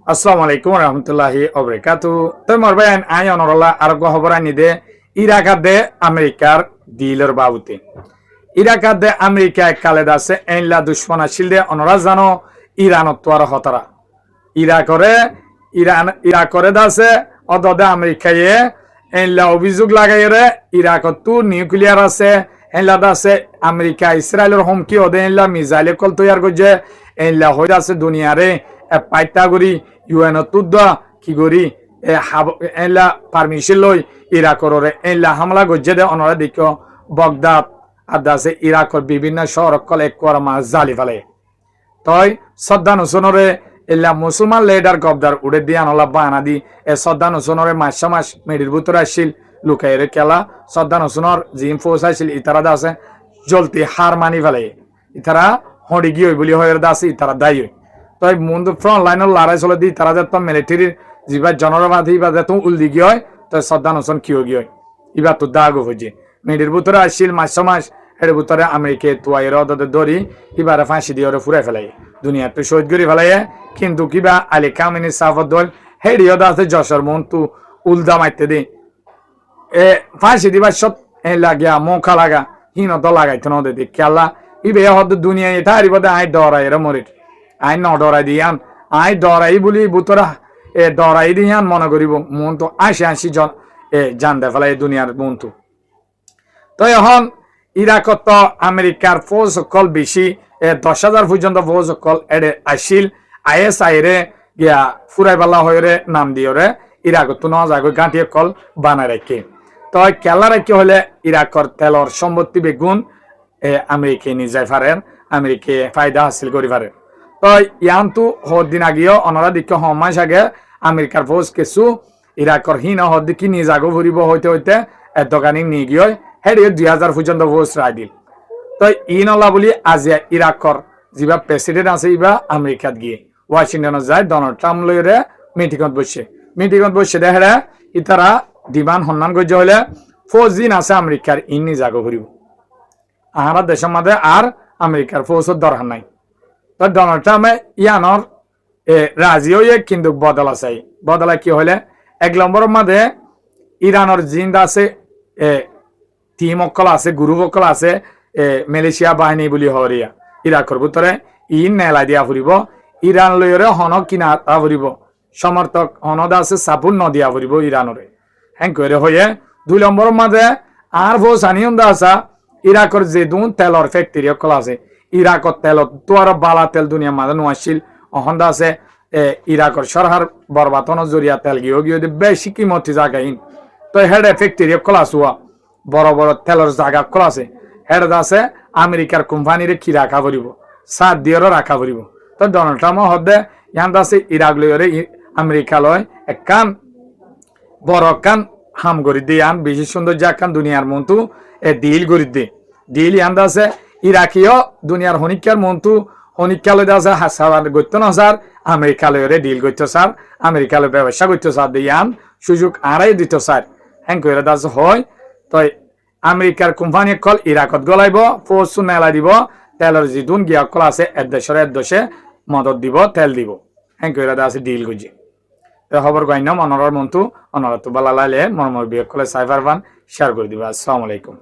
আসসালামু আলাইকুম রহমতুল্লাহি ওবরাকাতু তো মরবেন আই অনরলা আর খবর আনি দে ইরাকাত দে আমেরিকার ডিলর বাবুতে ইরাকাত দে আমেরিকা কালেদ আছে এনলা দুশ্মন আছিল দে অনরা জানো ইরানত তো আর হতরা ইরাকরে দাসে অদদে আমেরিকায়ে এনলা অভিযোগ লাগাইরে ইরাকত তো নিউক্লিয়ার আছে এনলা দাসে আমেরিকা ইসরায়েলের হুমকি ওদে এনলা মিসাইল কল তৈয়ার করছে এনলা হয়ে আছে দুনিয়ারে পাইতা করি ইউএন তুদ্দ কি করি এনলা পারমিশন লই ইরাকরে এনলা হামলা গজ্জে দে অনরা দিক বগদাদ আর দাসে ইরাকর বিভিন্ন শহর কল এক কর মাস জালি ফেলে তই সদ্দান হুসনরে এলা মুসলমান লেডার গবদার উড়ে দিয়ে আনলা বানা দি এ সদ্দান হুসনরে মাস মেডির ভিতরে আসছিল লুকাইরে খেলা সদ্দান হুসনর জিম ফোর্স আসছিল ইতারা দাসে জলতি হার মানি ফেলে ইতারা হড়ি গিয়ে বলি হয়ে দাসে ইতারা দায়ী তই মুন্দ ফ্রন্ট লাইনের লড়াই চলে দি তারা যেত মিলিটারির যিবা জনরবাদী বা যেত উল্দি গিয়ে হয় তো সদ্দান হুসন কিয় গিয়ে ইবা তো দাগো হয়েছে মেডির ভিতরে আসছিল মাস এর ভিতরে আমেরিকা তুয়াইর দরি ইবারে ফাঁসি দিয়ে ফুরাই ফেলাই দুনিয়া তো শহীদ করে ফেলাই কিন্তু কিবা আলী কামিনী সাফত দল হেডিও দাসে যশোর মন তু উলদা মাইতে দে ফাঁসি দিবার সব লাগিয়া মৌখা লাগা হিনত লাগাইতে নদে দি খেলা ইবে হদ দুনিয়া এটা হারিবদে আই ডরাই এর মরির আই ন ডরাই দিয়ান আই ডরাই বলি বুতরা ডরাই দিয়ান মনে করিব মন তো আশি জন জান দে ফেলাই দুনিয়ার মন তো এখন ইরাকত আমেরিকার ফৌজ সকল বেশি 10,000 পর্যন্ত ফৌজ সকল এডে আসিল ISI রে গিয়া ফুরাই বালা হয়ে নাম দিয়ে রে ইরাকত ন জাগো গাঁটিয়ে কল বানায় রাখে তো খেলা রাখি হলে ইরাকর তেলর সম্পত্তি বেগুন আমেরিকা নিজাই পারেন আমেরিকা ফায়দা হাসিল করি পারে তো ইয়ান তো হদিন আগেও অনারা দিকে হমাস আগে আমেরিকার ফৌজ কিছু ইরাকর হিন হদিকি নিজাগো ফুরিব হইতে দোকানি নিয়ে গিয়ে হেডে 2000 পর্যন্ত ভোজ রায় দিল তো ইনলা বলি আজিয়া ইরাকর যা প্রেসিডেন্ট আছে ইবা আমেরিকাত গিয়ে ওয়াশিংটনত যায় ডোনাল্ড ট্রাম্প লইরে মিটিংত বসে দেখে ইতারা ডিমান্ড সন্ধান করছে হলে 4 দিন আছে আমেরিকার ইনি জাগো ঘুরিব আহারা দেশের মধ্যে আর আমেরিকার ফৌজের দরকার নাই তো ডোনাল্ড ট্রাম্পে ইয়ানর রাজি হয়ে কিন্তু বদলা কি হলে 1 নম্বরের মধ্যে ইরানের জিন্দা আছে টিম অকল আছে গ্রুপ অকল আছে মালয়েশিয়া বাহিনী বলি হরিয়া ইরাকর ভিতরে নেলা দিয়া ফুরিব ইরান লইরে হন কিনা তা ফুরিব সমর্থক হনদ আছে সাপুন নদিয়া ফুরিব ইরানরে হ্যাঁ করে হয়ে 2 নম্বরের মাঝে আর ফৌজ আনিয়ন্দা আসা ইরাকর যে দুন তেলর ফ্যাক্টরি অকল আছে ইরাকর তেল তো আর বালা তেল দুনিয়া মাঝে নোয়াছিল অহন্দা আছে ইরাকর সরকার বরবাতন জরিয়া তেল গিয়ে বেশি কিমতি জায়গায় তো হেডে ফ্যাক্টরি অকল আসুয়া বড় বড় তেলের জায়গা কল আছে হেড আছে আমেরিকার কোম্পানিরে কি রাখা পড়ব সাত দিয়েরও রাখা পড়ব তো ডোনাল্ড ট্রাম্প হদে ইয়ান আছে ইরাক লইরে আমেরিকা লয় একখান বড় কান হাম করি দিয়ে আন বেশি সুন্দর যাকান দুনিয়ার মন্তু ডিল করি দিয়ে ডিল ইয়ান আছে ইরাকিও দুনিয়ার হনিকার মন্তু হনিকা লই আছে হাসার গত্য না স্যার আমেরিকা লইরে ডিল করতে স্যার আমেরিকা লই ব্যবসা করতে স্যার দিয়ান সুযোগ আড়াই দিত স্যার হ্যাঁ করে দাস হয় তো আমেরিকার কোম্পানি কল ইরাকত গলাইব ফৌজ নেলা দিব তেলের যিদুন গিয়া কল আছে দেশে মদত দিব তেল দিব হ্যাঁ কইরা আছে ডিল গুজি খবর গাইনাম অনরার মন্তু অনরা তো বালা লাইলে মরমর বিয়ে কলে সাইবার বান শেয়ার করে দিবা। আসসালামু আলাইকুম।